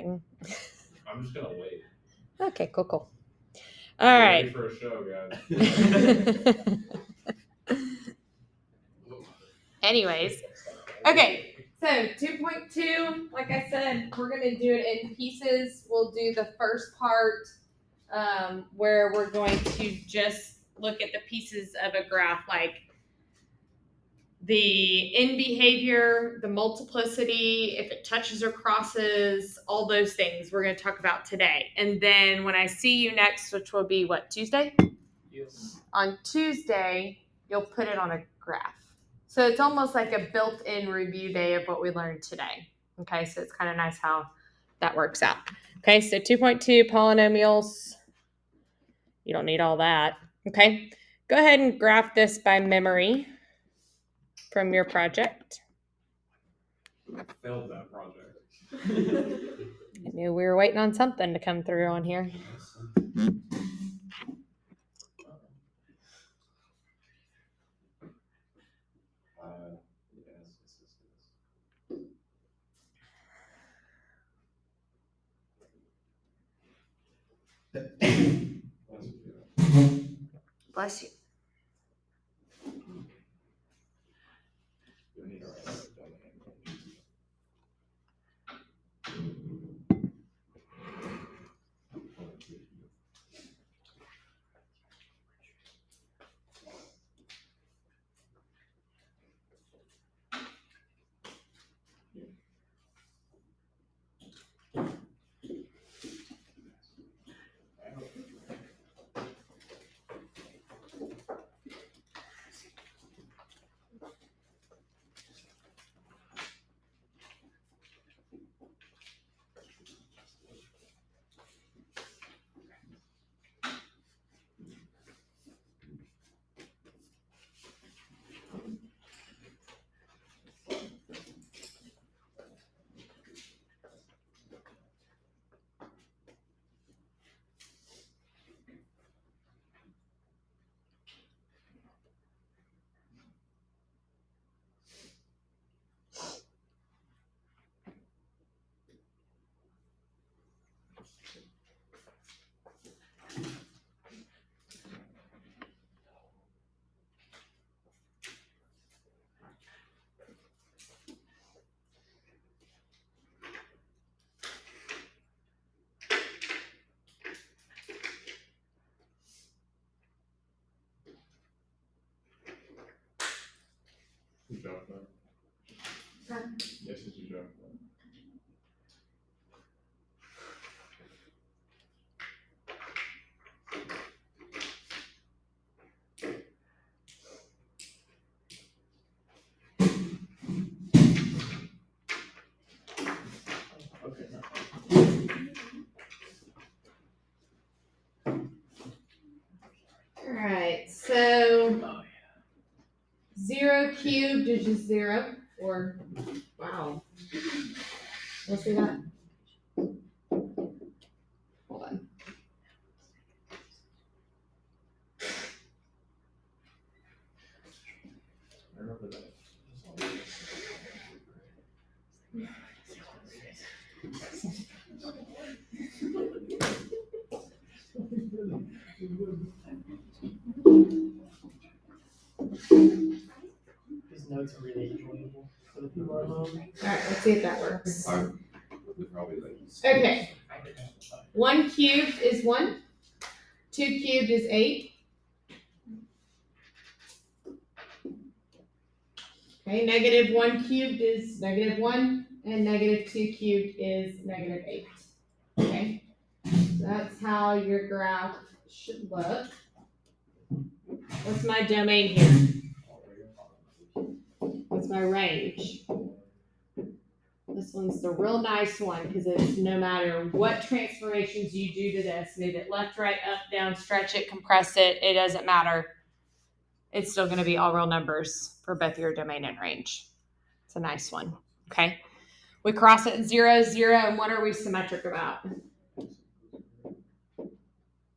anything? I'm just gonna wait. Okay, cool. All right. Ready for a show, guys. Anyways, okay. So 2.2, like I said, we're gonna do it in pieces. We'll do the first part where we're going to just look at the pieces of a graph, like the end behavior, the multiplicity, if it touches or crosses, all those things we're going to talk about today. And then when I see you next, which will be what, Tuesday? Yes. On Tuesday, you'll put it on a graph. So it's almost like a built-in review day of what we learned today. Okay, so it's kind of nice how that works out. Okay, so 2.2 polynomials. You don't need all that. Okay, go ahead and graph this by memory from your project. I failed that project. I knew we were waiting on something to come through on here. Bless you. Good job, man. Yes, it's your job. Okay. All right, so 0 cubed is just 0, or, wow. Let's see that. Hold on. I remember that. His notes are really enjoyable for the people at home. All right, let's see if that works. Probably like. Okay. 1 cubed is 1. 2 cubed is 8. Okay, negative 1 cubed is negative 1, and negative 2 cubed is negative 8. Okay, so that's how your graph should look. What's my domain here? What's my range? This one's the real nice one because it's no matter what transformations you do to this, move it left, right, up, down, stretch it, compress it, it doesn't matter. It's still going to be all real numbers for both your domain and range. It's a nice one. Okay. We cross it 0, 0, and what are we symmetric about?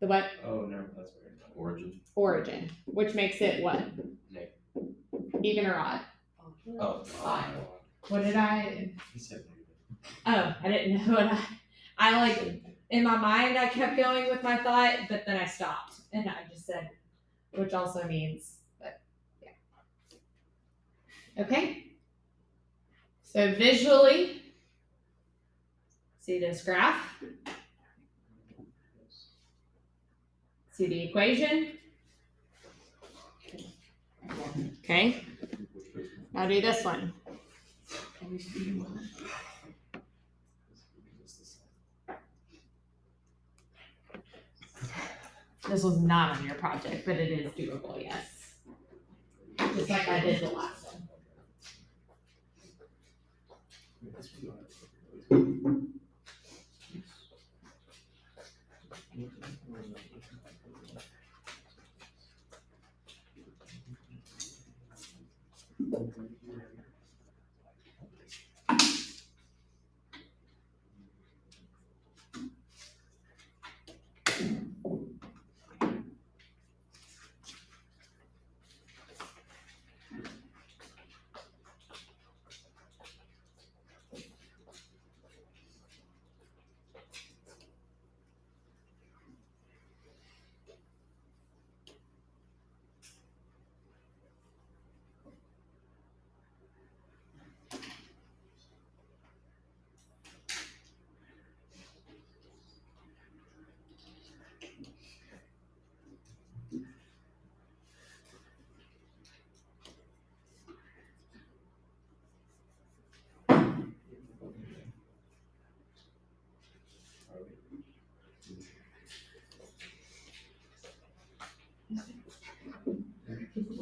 The what? Oh, no, that's weird. Origin. Origin, which makes it what? Negative. Even or odd? Oh, Odd. What did I? He said negative. Oh, I didn't know what in my mind, I kept going with my thought, but then I stopped and I just said, which also means, but yeah. Okay. So visually, see this graph? See the equation? Okay. Now do this one. This was not on your project, but it is doable, yes. Just like I did the last one.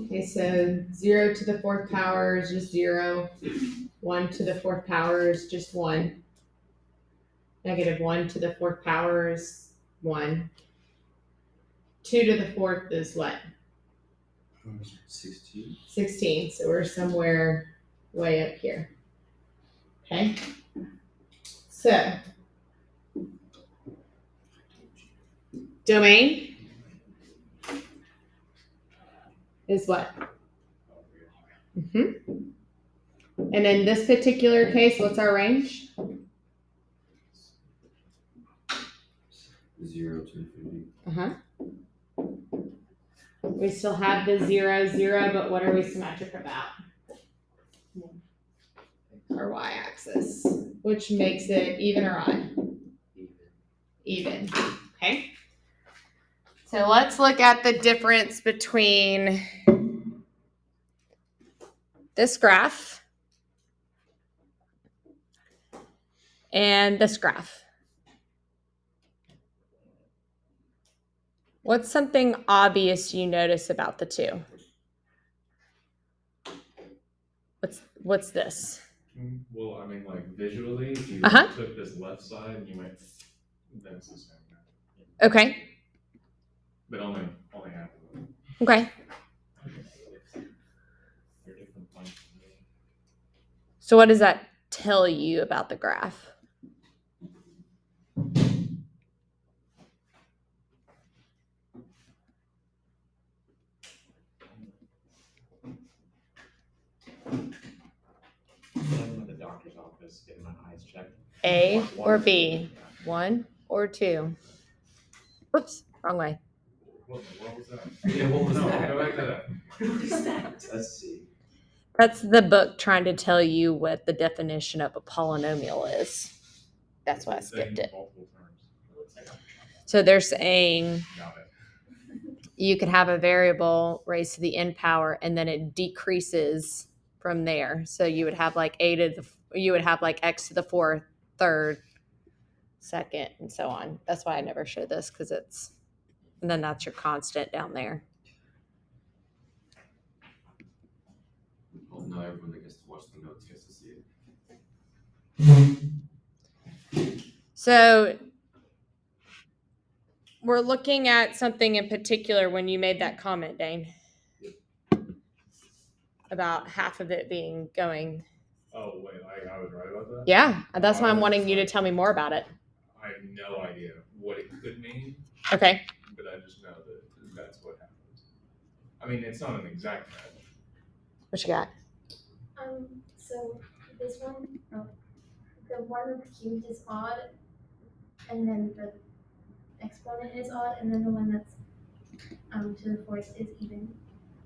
Okay, so 0 to the 4th power is just 0. 1 to the 4th power is just 1. Negative 1 to the 4th power is 1. 2 to the 4th is what? 16. 16. So we're somewhere way up here. Okay. So domain is what? And in this particular case, what's our range? 0 to infinity. We still have the 0, 0, but what are we symmetric about? Our y-axis, which makes it even or odd? Even. Okay. So let's look at the difference between this graph and this graph. What's something obvious you notice about the two? What's this? Well, I mean, like visually, if you took this left side and you went, then it's the same. Okay. But only half of it. Okay. They're different points. So what does that tell you about the graph? I'm at the doctor's office getting my eyes checked. A or B? 1 or 2? Whoops, wrong way. What was that? Yeah, what was that? Go back to that. What is that? Let's see. That's the book trying to tell you what the definition of a polynomial is. That's why I skipped it. So they're saying you could have a variable raised to the n power and then it decreases from there. So you would have like you would have like x to the 4th, 3rd, 2nd, and so on. That's why I never show this, because and then that's your constant down there. Well, now everyone that gets to watch the notes gets to see it. So we're looking at something in particular when you made that comment, Dane, about half of it being going. Oh, wait, I was right about that? Yeah, that's why I'm wanting you to tell me more about it. I have no idea what it could mean. Okay. But I just know that that's what happens. I mean, it's not an exact match. What you got? So this one, the one with cubed is odd. and then the exponent is odd, and then the one that's to the fourth is even.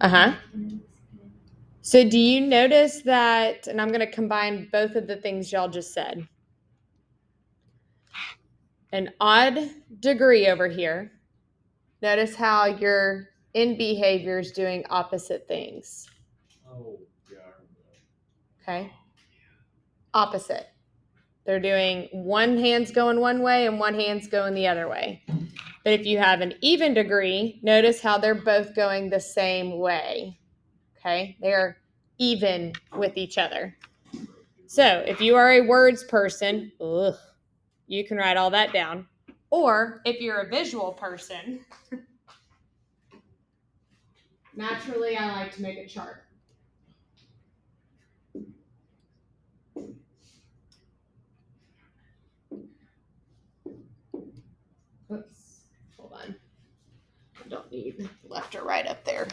Uh-huh. And then it's even. So do you notice that, and I'm going to combine both of the things y'all just said. An odd degree over here. Notice how your in behavior is doing opposite things. Oh, yeah, I remember that. Okay? Opposite. They're doing one hand's going one way and one hand's going the other way. But if you have an even degree, notice how they're both going the same way. Okay? They're even with each other. So if you are a words person, you can write all that down. Or if you're a visual person, naturally I like to make a chart. Oops, hold on. I don't need left or right up there.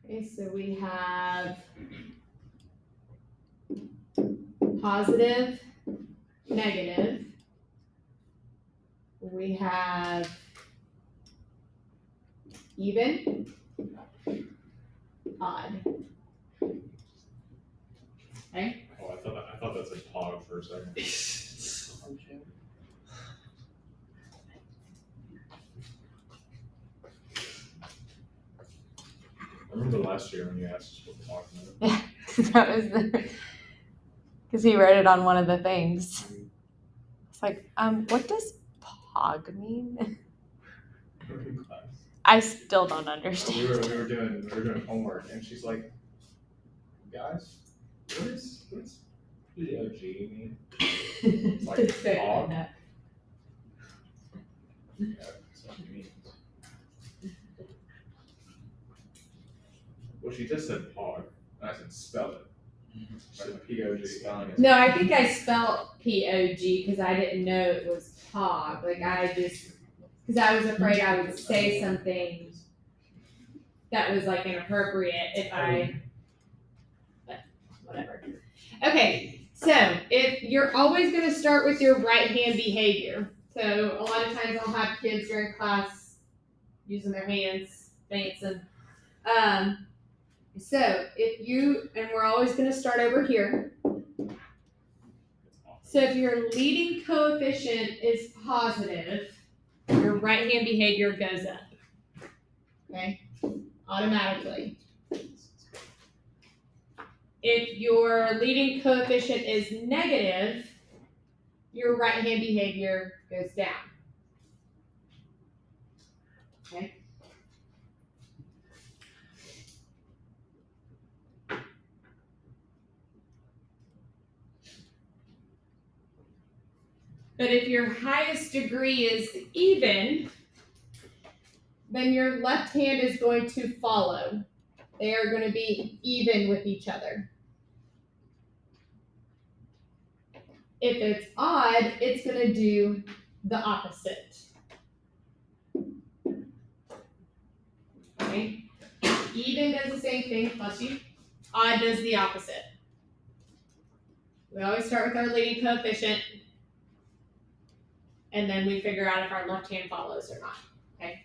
Okay, so we have positive, negative. We have even, odd. Okay? Oh, I thought that said pog for a second. I remember last year when you asked us what to talk about. Yeah, that was because he wrote it on one of the things. It's like, what does pog mean? In class. I still don't We understand. were doing homework, and she's like, "Guys, what's POG mean?" It's like pog. Yeah, that's what it means. Well, she just said pog, and I said spell it. She said POG. Spelling is No, I think I spelled POG because I didn't know it was pog. Like because I was afraid I would say something that was like inappropriate if but whatever. Okay, so if you're always going to start with your right hand behavior. So a lot of times I'll have kids during class using their hands, dancing. So and we're always going to start over here. So if your leading coefficient is positive, your right hand behavior goes up. Okay? Automatically. If your leading coefficient is negative, your right hand behavior goes down. Okay? But if your highest degree is even, then your left hand is going to follow. They are going to be even with each other. If it's odd, it's going to do the opposite. Okay? Even does the same thing, plus you. Odd does the opposite. We always start with our leading coefficient, and then we figure out if our left hand follows or not. Okay?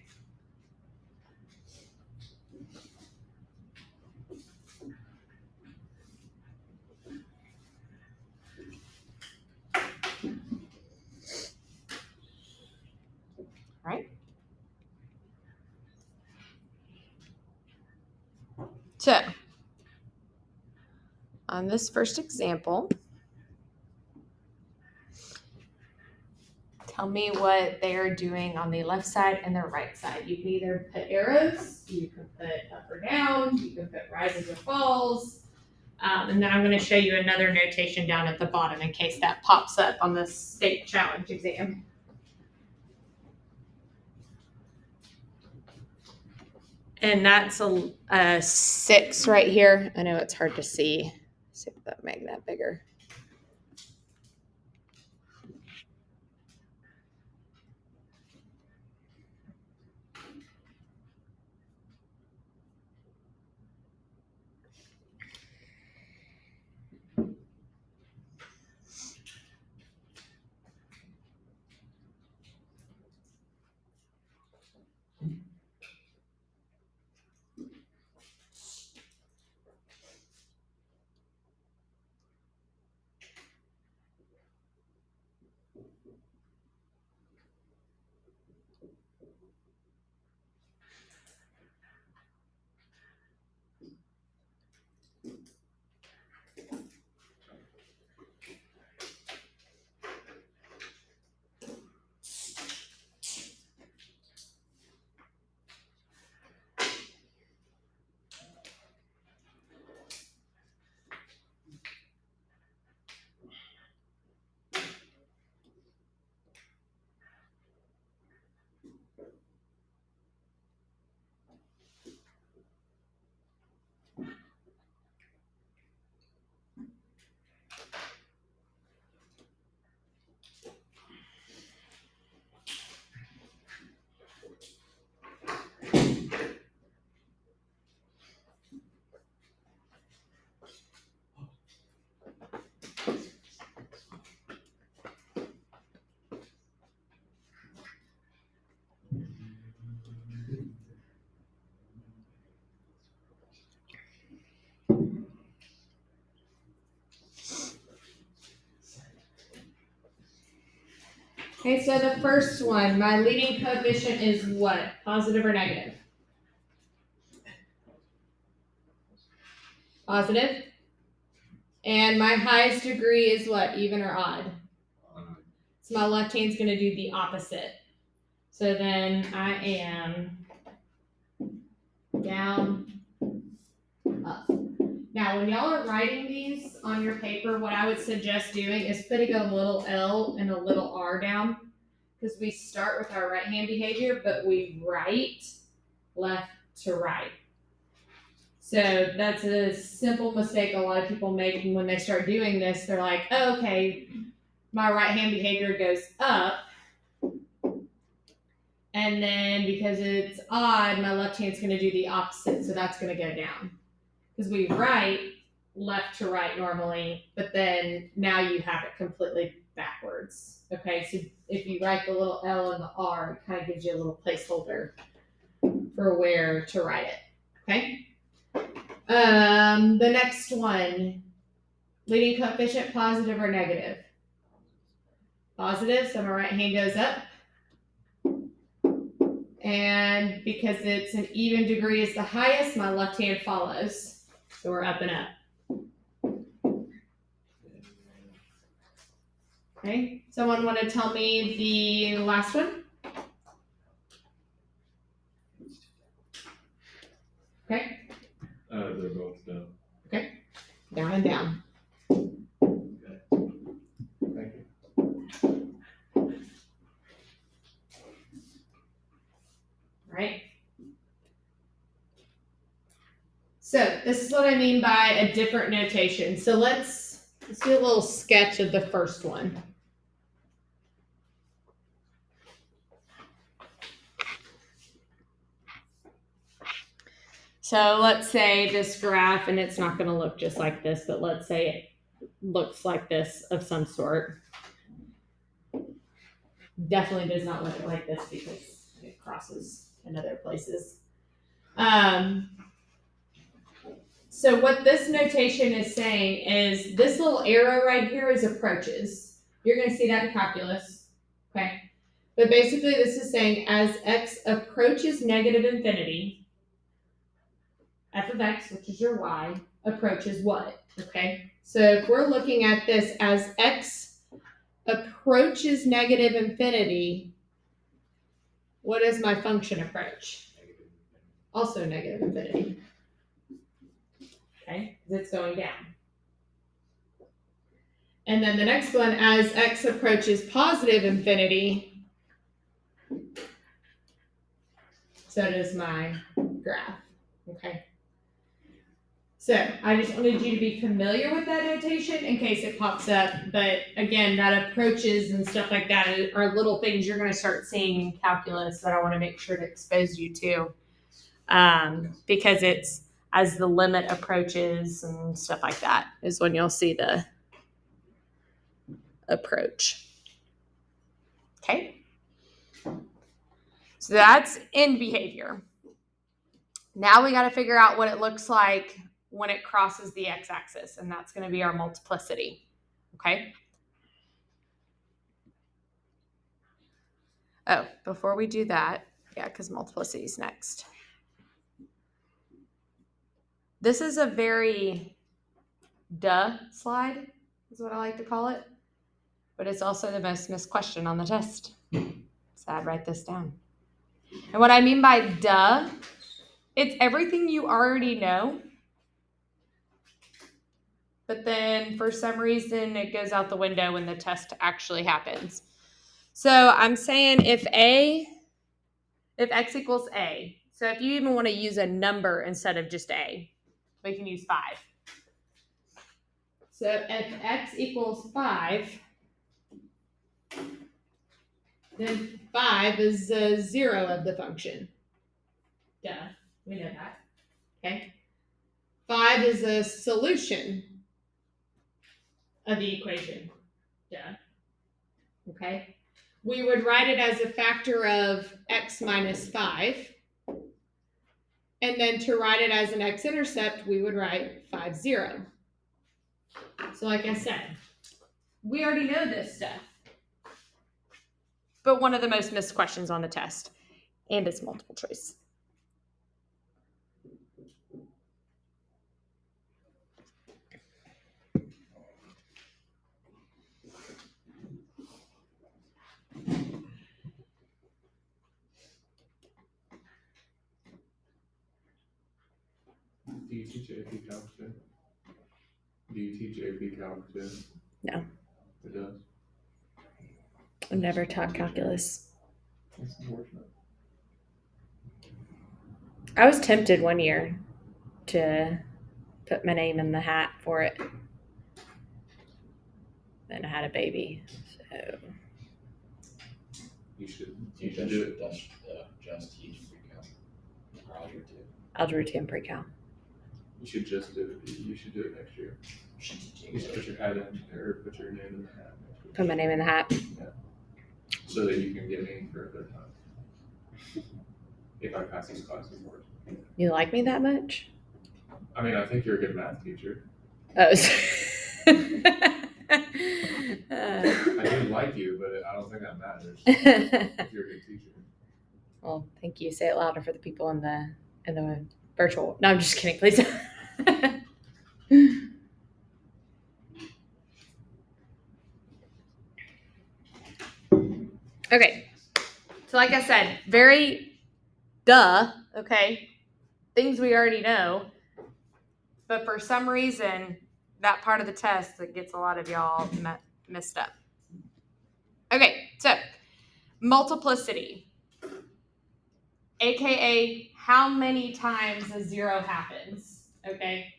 Right? So, on this first example, tell me what they are doing on the left side and the right side. You can either put arrows, you can put up or down, you can put rises or falls. And then I'm going to show you another notation down at the bottom in case that pops up on the state challenge exam. And that's a 6 right here. I know it's hard to see. Let's see if that make that bigger. Okay, so the first one, my leading coefficient is what? Positive or negative? Positive. And my highest degree is what? Even or odd? So my left hand's going to do the opposite. So then I am down, up. Now, when y'all are writing these on your paper, what I would suggest doing is putting a little L and a little R down, because we start with our right hand behavior, but we write left to right. So that's a simple mistake a lot of people make when they start doing this. They're like, oh, okay, my right hand behavior goes up. And then because it's odd, my left hand's going to do the opposite. So that's going to go down. Because we write left to right normally, but then now you have it completely backwards. Okay, so if you write the little L and the R, it kind of gives you a little placeholder for where to write it. Okay. The next one, leading coefficient, positive or negative? Positive, so my right hand goes up. And because it's an even degree is the highest, my left hand follows. So we're up and up. Okay, someone want to tell me the last one? Okay. They're both down. Okay, down and down. Thank you. Right. So this is what I mean by a different notation. So let's do a little sketch of the first one. So let's say this graph, and it's not going to look just like this, but let's say it looks like this of some sort. Definitely does not look like this because it crosses in other places. So what this notation is saying is this little arrow right here is approaches. You're going to see that in calculus. Okay. But basically this is saying as x approaches negative infinity, f of x, which is your y, approaches what? Okay. So if we're looking at this as x approaches negative infinity, what does my function approach? Also negative infinity. Okay, because it's going down. And then the next one, as x approaches positive infinity, so does my graph. Okay. So I just wanted you to be familiar with that notation in case it pops up. But again, that approaches and stuff like that are little things you're going to start seeing in calculus that I want to make sure to expose you to. Because it's as the limit approaches and stuff like that is when you'll see the approach. Okay. So that's in behavior. Now we got to figure out what it looks like when it crosses the x-axis, and that's going to be our multiplicity. Okay. Oh, before we do that, yeah, because multiplicity is next. This is a very duh slide, is what I like to call it, but it's also the most missed question on the test. So I'd write this down. And what I mean by duh, it's everything you already know, but then for some reason it goes out the window when the test actually happens. So I'm saying if x equals a, so if you even want to use a number instead of just a, we can use 5. So if x equals 5, then 5 is 0 of the function. Duh, we know that. Okay. 5 is a solution of the equation. Duh. Okay. We would write it as a factor of x minus 5. And then to write it as an x-intercept, we would write 5, 0. So like I said, we already know this stuff. but one of the most missed questions on the test. And it's multiple choice. Do you teach AP Calc too? Do you teach AP Calc too? No. It does. I've never taught calculus. That's unfortunate. I was tempted one year to put my name in the hat for it. Then I had a baby. So You should You do it. just teach pre-calc or algebra two. algebra 2 and pre-cal. You should just do it. You should do it next year. You should put your hat in, or put your name in the hat next year. Put my name in the hat. So that you can get me for a third time. If I pass these classes, of course. You like me that much? I mean, I think you're a good math teacher. Oh. I do like you, but I don't think that matters if you're a good teacher. Well, thank you. Say it louder for the people in the virtual. No, I'm just kidding. Please. Okay. So like I said, very okay. Things we already know. But for some reason, that part of the test that gets a lot of y'all messed up. Okay, so multiplicity, aka how many times a zero happens. Okay,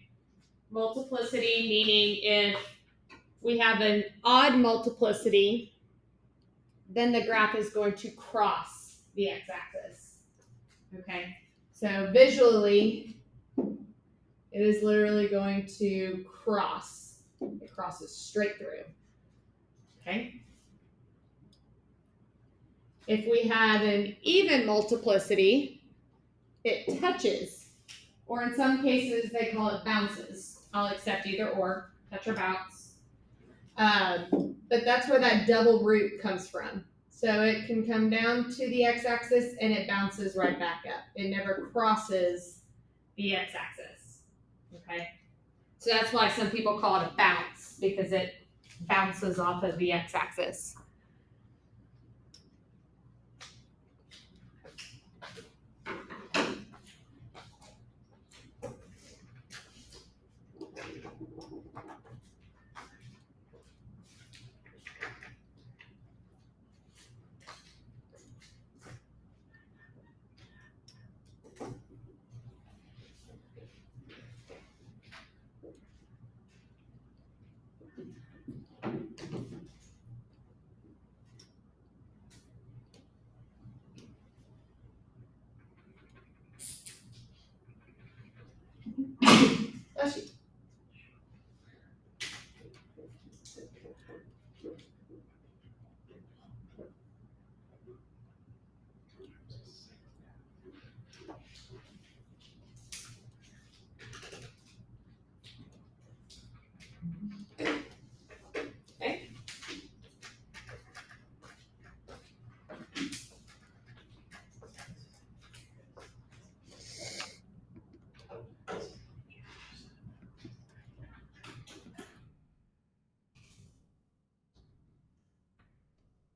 multiplicity meaning if we have an odd multiplicity, then the graph is going to cross the x-axis. Okay, so visually, it is literally going to cross. It crosses straight through. Okay. If we have an even multiplicity, it touches, or in some cases they call it bounces. I'll accept either or, touch or bounce. But that's where that double root comes from. So it can come down to the x-axis and it bounces right back up. It never crosses the x-axis. Okay? So that's why some people call it a bounce, because it bounces off of the x-axis. Bless you. Okay.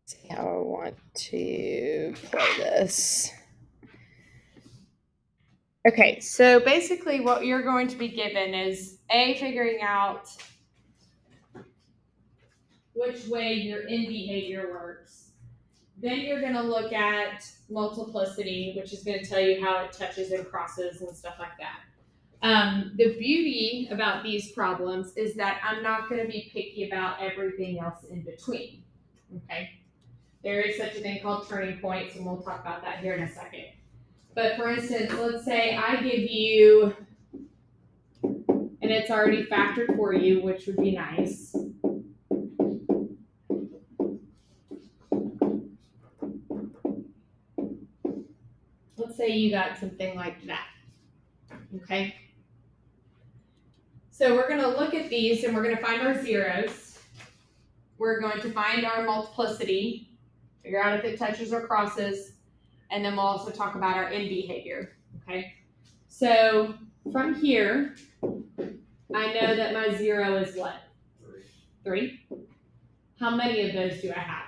See how I want to play this. Okay, so basically what you're going to be given is figuring out which way your end behavior works. Then you're going to look at multiplicity, which is going to tell you how it touches and crosses and stuff like that. The beauty about these problems is that I'm not going to be picky about everything else in between. Okay? There is such a thing called turning points, and we'll talk about that here in a second. But for instance, let's say I give you, and it's already factored for you, which would be nice. Let's say you got something like that. Okay? So we're going to look at these and we're going to find our zeros. We're going to find our multiplicity. Figure out if it touches or crosses. And then we'll also talk about our end behavior, okay? So from here, I know that my 0 is what? 3. How many of those do I have?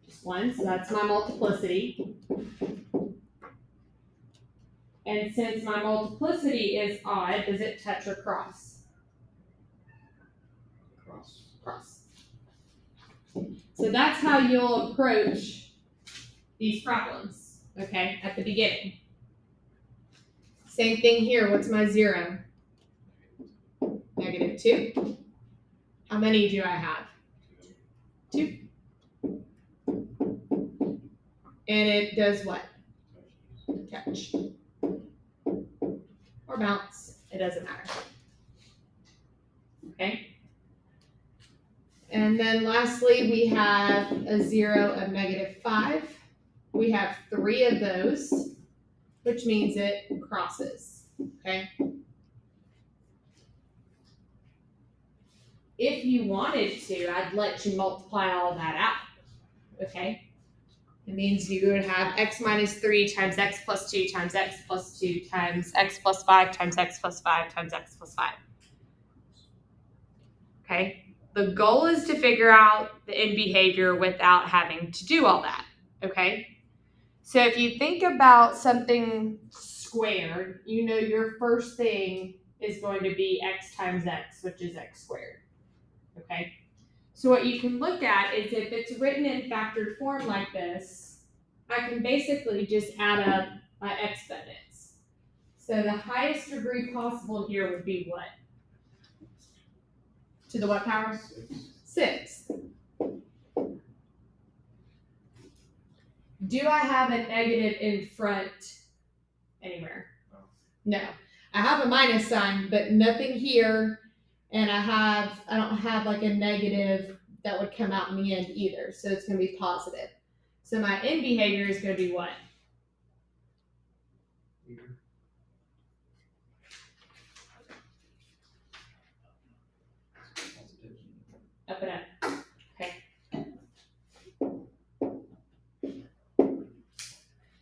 Just 1, so that's my multiplicity. And since my multiplicity is odd, does it touch or cross? Cross. So that's how you'll approach these problems, okay, at the beginning. Same thing here. What's my 0? -2. How many do I have? 2. And it does what? Touch. Or bounce. It doesn't matter. Okay? And then lastly, we have a 0 of -5. We have 3 of those, which means it crosses. Okay? If you wanted to, I'd let you multiply all that out. Okay? It means you would have x minus 3 times x plus 2 times x plus 2 times x plus 5 times x plus 5 times x plus 5. Okay? The goal is to figure out the end behavior without having to do all that. Okay? So if you think about something squared, you know your first thing is going to be x times x, which is x squared. Okay? So what you can look at is if it's written in factored form like this, I can basically just add up my exponents. So the highest degree possible here would be what? To the what power? 6. Do I have a negative in front anywhere? No. I have a minus sign, but nothing here, and I don't have like a negative that would come out in the end either. So it's going to be positive. So my end behavior is going to be what? Up and up. Okay.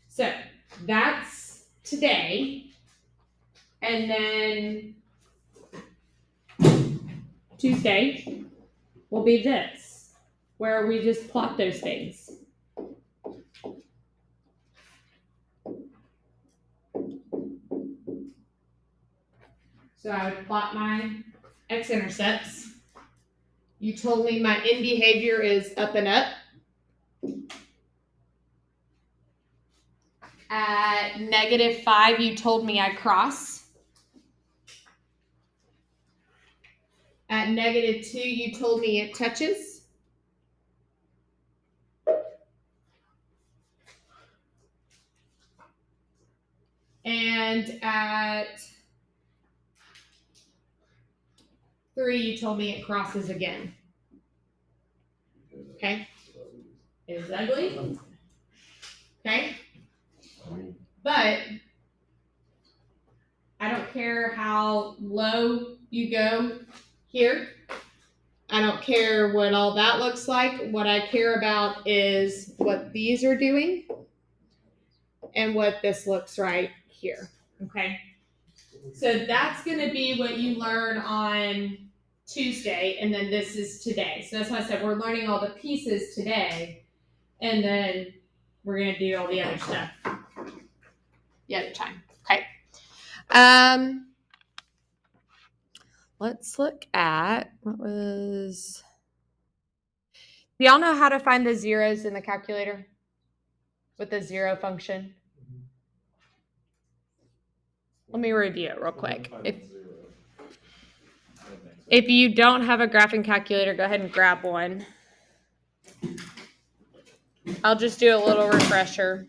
So that's today. And then Tuesday will be this, where we just plot those things. So I would plot my x-intercepts. You told me my end behavior is up and up. At -5, you told me I cross. At -2, you told me it touches. And at 3, you told me it crosses again. Okay? It is ugly. Okay? But I don't care how low you go here. I don't care what all that looks like. What I care about is what these are doing and what this looks right here. Okay? So that's going to be what you learn on Tuesday, and then this is today. So that's why I said we're learning all the pieces today, and then we're going to do all the other stuff the other time. Okay. Let's look at what was. Do y'all know how to find the zeros in the calculator with the zero function? Let me review it real quick. If you don't have a graphing calculator, go ahead and grab one. I'll just do a little refresher.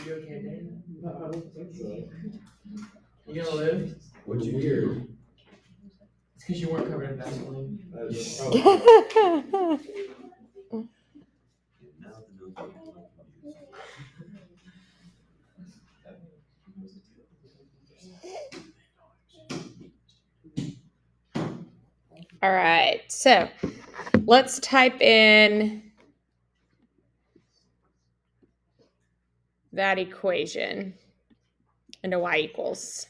You okay, Dan? No, I don't think so. You gonna live? What'd you hear? It's because you weren't covered in Vaseline. Now the notes are confused. All right, so let's type in that equation into y equals.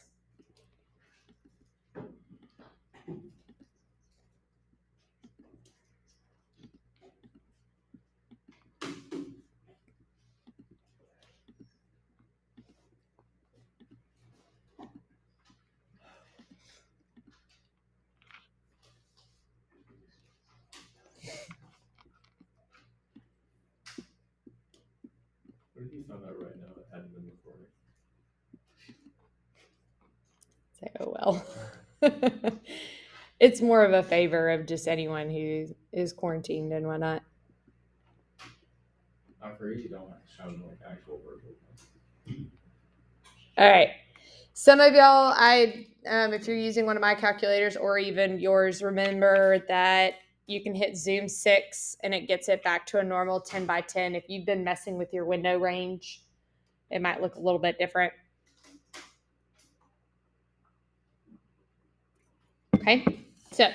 What if you found out right now it hadn't been recording? Say, oh well. It's more of a favor of just anyone who is quarantined and whatnot. I forget you don't sound like actual verbal. All right. Some of y'all, if you're using one of my calculators or even yours, remember that you can hit Zoom 6 and it gets it back to a normal 10 by 10. If you've been messing with your window range, it might look a little bit different. Okay, so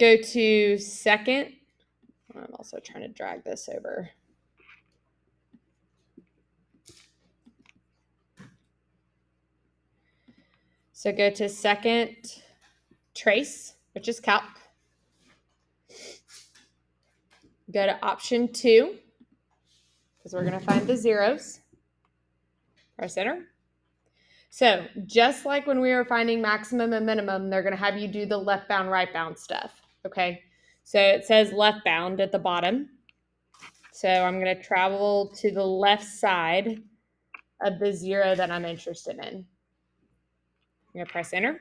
go to second. I'm also trying to drag this over. So go to second trace, which is calc. Go to option 2, because we're going to find the zeros. Press enter. So just like when we were finding maximum and minimum, they're going to have you do the left bound, right bound stuff. Okay, so it says left bound at the bottom. So I'm going to travel to the left side of the 0 that I'm interested in. I'm going to press enter.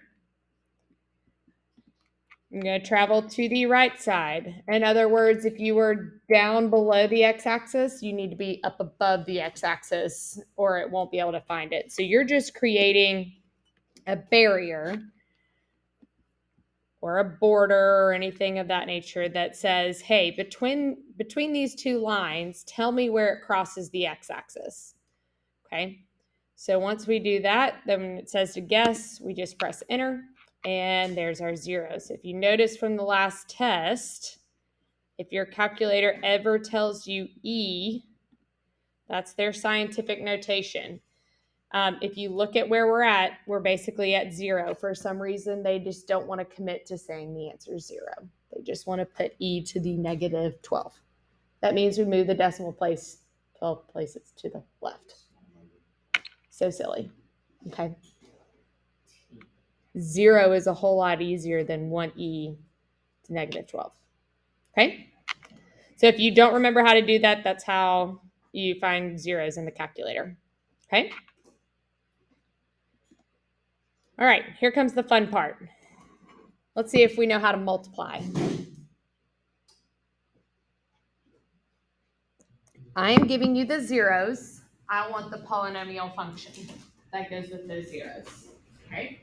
I'm going to travel to the right side. In other words, if you were down below the x-axis, you need to be up above the x-axis or it won't be able to find it. So you're just creating a barrier or a border or anything of that nature that says, hey, between these two lines, tell me where it crosses the x-axis. Okay. So once we do that, then when it says to guess, we just press enter. And there's our zeros. If you notice from the last test, if your calculator ever tells you E, that's their scientific notation. If you look at where we're basically at 0. For some reason, they just don't want to commit to saying the answer is 0. They just want to put E to the negative 12. That means we move the decimal place 12 places to the left. So silly. Okay. 0 is a whole lot easier than 1E to negative 12. Okay? So if you don't remember how to do that, that's how you find zeros in the calculator. Okay? All right, here comes the fun part. Let's see if we know how to multiply. I am giving you the zeros. I want the polynomial function that goes with those zeros. Okay?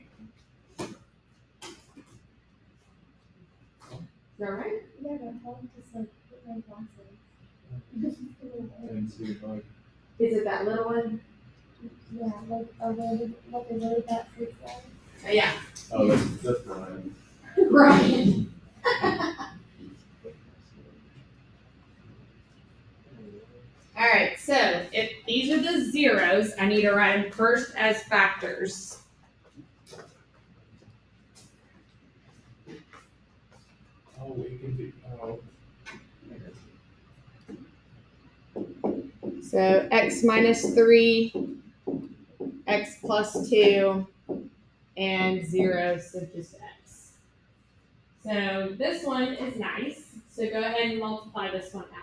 Is that right? Yeah, but how just like put my glasses. And see if I Is it that little one? Yeah, like a really fat fruit salad. Yeah. Oh, that's Brian. Brian. All right, so if these are the zeros, I need to write them first as factors. Oh, we can do. Oh. So x minus 3, x plus 2, and 0, so just x. So this one is nice. So go ahead and multiply this one out.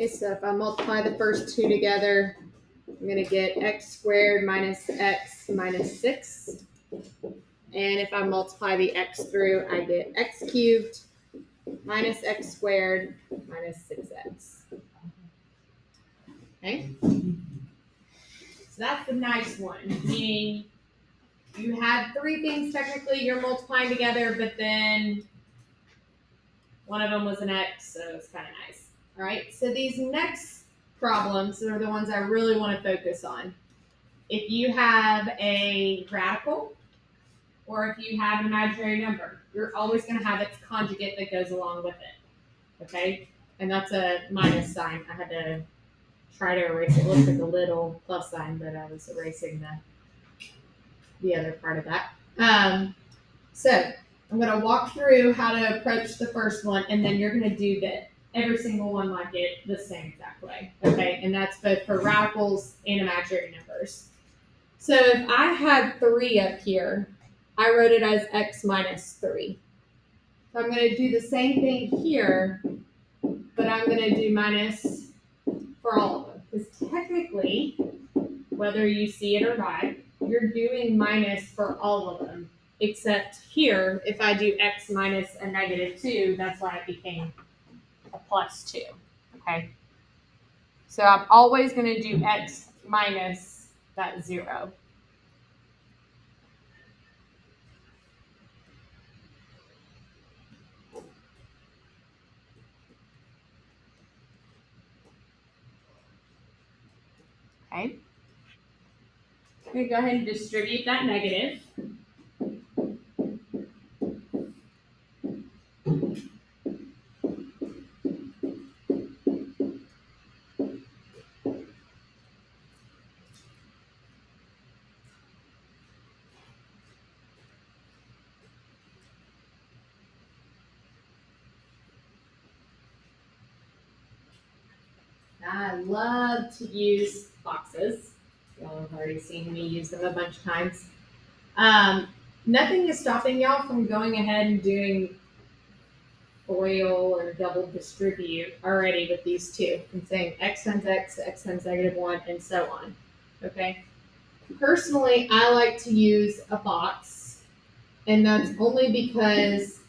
Okay, so if I multiply the first two together, I'm going to get x squared minus x minus 6. And if I multiply the x through, I get x cubed minus x squared minus 6x. Okay? So that's the nice one, meaning you had three things technically you're multiplying together, but then one of them was an x, so it's kind of nice. All right, so these next problems are the ones I really want to focus on. If you have a radical, or if you have an imaginary number, you're always going to have its conjugate that goes along with it. Okay? And that's a minus sign. I had to try to erase it. It looks like a little plus sign, but I was erasing the other part of that. So I'm going to walk through how to approach the first one, and then you're going to do every single one like it the same exact way. Okay? And that's both for radicals and imaginary numbers. So if I had 3 up here, I wrote it as x minus 3. So I'm going to do the same thing here, but I'm going to do minus for all of them. Because technically, whether you see it or not, you're doing minus for all of them. Except here, if I do x minus a negative 2, that's why it became a plus 2. Okay? So I'm always going to do x minus that 0. Okay? I'm going to go ahead and distribute that negative. I love to use boxes. Y'all have already seen me use them a bunch of times. Nothing is stopping y'all from going ahead and doing FOIL or double distribute already with these two and saying x times x times negative 1, and so on. Okay? Personally, I like to use a box, and that's only because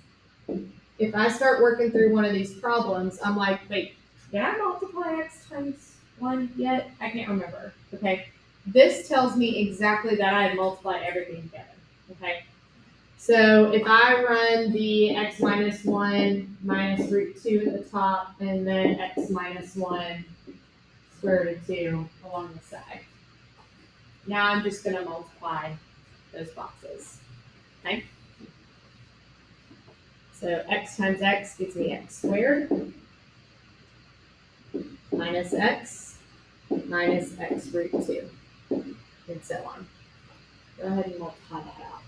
if I start working through one of these problems, I'm like, wait, did I multiply x times 1 yet? I can't remember. Okay? This tells me exactly that I had multiplied everything together. Okay? So if I run the x minus 1 minus root 2 at the top, and then x minus 1 square root of 2 along the side. Now I'm just going to multiply those boxes. Okay? So x times x gives me x squared minus x root 2, and so on. Go ahead and multiply that out.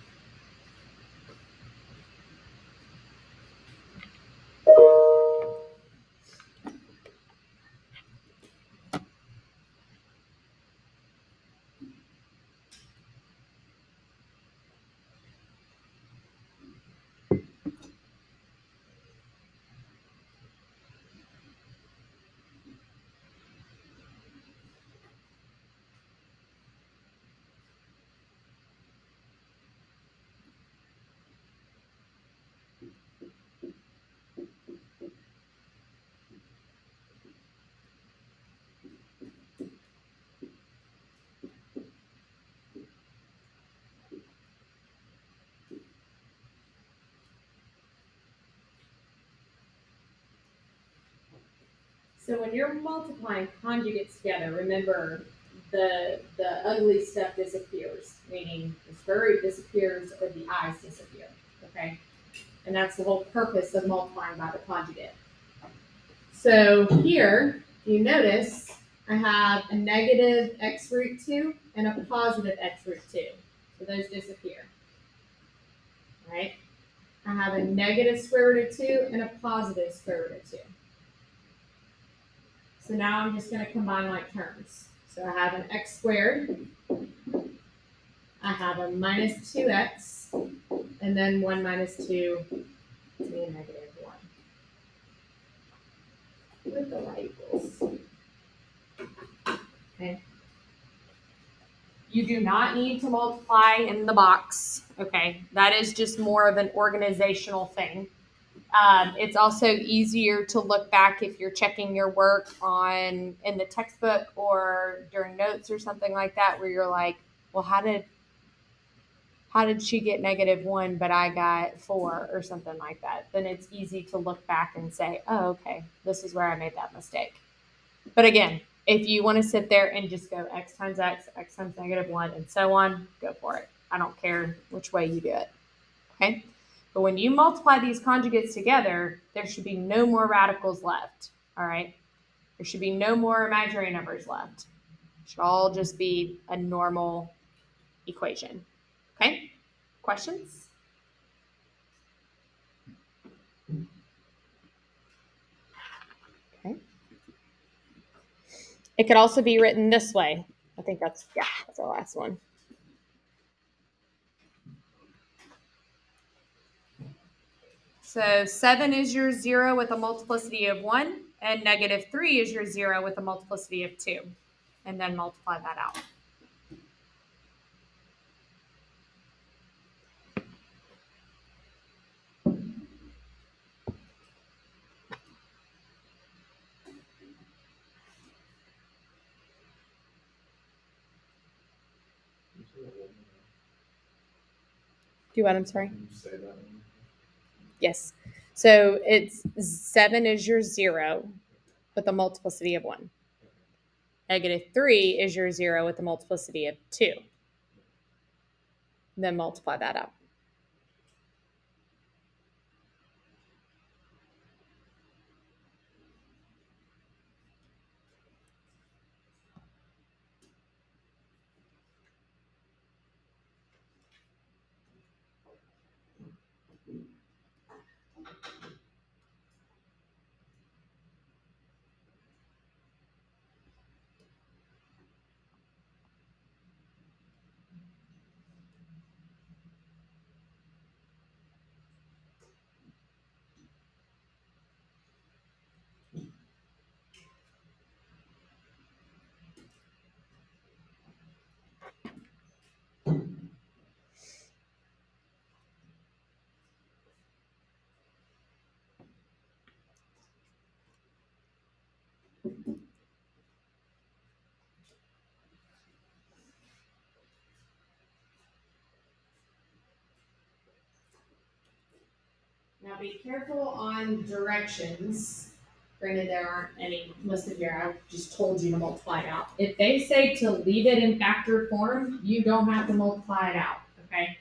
So when you're multiplying conjugates together, remember the ugly stuff disappears, meaning the square root disappears or the i's disappear. Okay? And that's the whole purpose of multiplying by the conjugate. So here, you notice I have a negative x root 2 and a positive x root 2. So those disappear. Right? I have a negative square root of 2 and a positive square root of 2. So now I'm just going to combine like terms. So I have an x squared, I have a minus 2x, and then 1 minus 2 is a negative 1. With the right equals. Okay. You do not need to multiply in the box. Okay. That is just more of an organizational thing. It's also easier to look back if you're checking your work in the textbook or during notes or something like that, where you're like, well, how did she get -1, but I got 4 or something like that? Then it's easy to look back and say, oh, okay, this is where I made that mistake. But again, if you want to sit there and just go x times x, x times -1, and so on, go for it. I don't care which way you do it. Okay? But when you multiply these conjugates together, there should be no more radicals left. All right? There should be no more imaginary numbers left. It should all just be a normal equation. Okay? Questions? Okay. It could also be written this way. I think that's our last one. So 7 is your 0 with a multiplicity of 1, and -3 is your 0 with a multiplicity of 2. And then multiply that out. Do what? I'm sorry? Can you say that? Yes. So it's 7 is your 0 with a multiplicity of 1. -3 is your 0 with a multiplicity of 2. Then multiply that out. Now be careful on directions. Granted, there aren't any listed here. I just told you to multiply it out. If they say to leave it in factor form, you don't have to multiply it out, okay?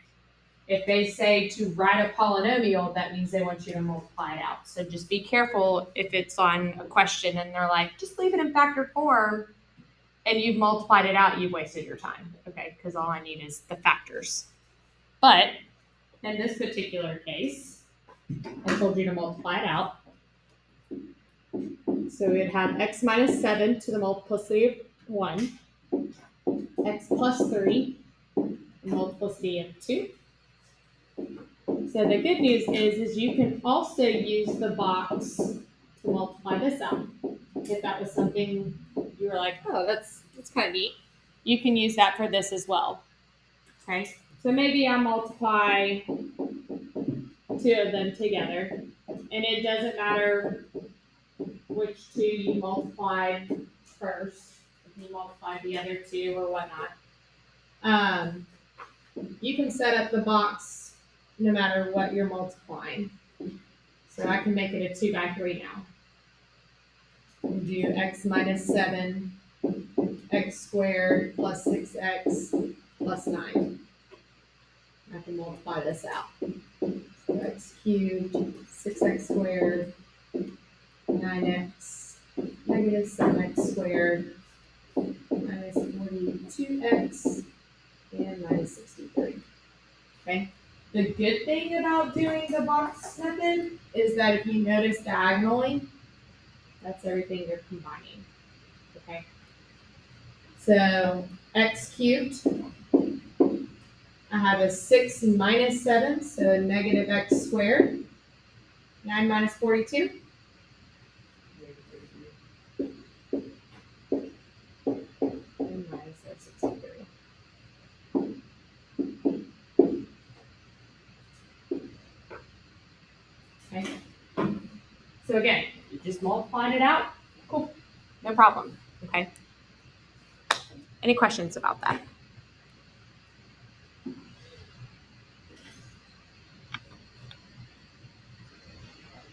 If they say to write a polynomial, that means they want you to multiply it out. So just be careful if it's on a question and they're like, just leave it in factor form, and you've multiplied it out, you've wasted your time, okay? Because all I need is the factors. But in this particular case, I told you to multiply it out. So we'd have x minus 7 to the multiplicity of 1, x plus 3, the multiplicity of 2. So the good news is you can also use the box to multiply this out. If that was something you were like, oh, that's kind of neat, you can use that for this as well. Okay, so maybe I multiply 2 of them together, and it doesn't matter which 2 you multiplied first, if you multiplied the other 2 or whatnot. You can set up the box no matter what you're multiplying. So I can make it a 2 by 3 now. We'll do x minus 7, x squared plus 6x plus 9. I can multiply this out. So x cubed, 6x squared, 9x, negative 7x squared, minus 42x, and minus 63. Okay? The good thing about doing the box method is that if you notice diagonally, that's everything you're combining. Okay? So x cubed, I have a 6 minus 7, so a negative x squared. 9 minus 42. Okay. So again, you just multiplied it out. Cool. No problem. Okay. Any questions about that?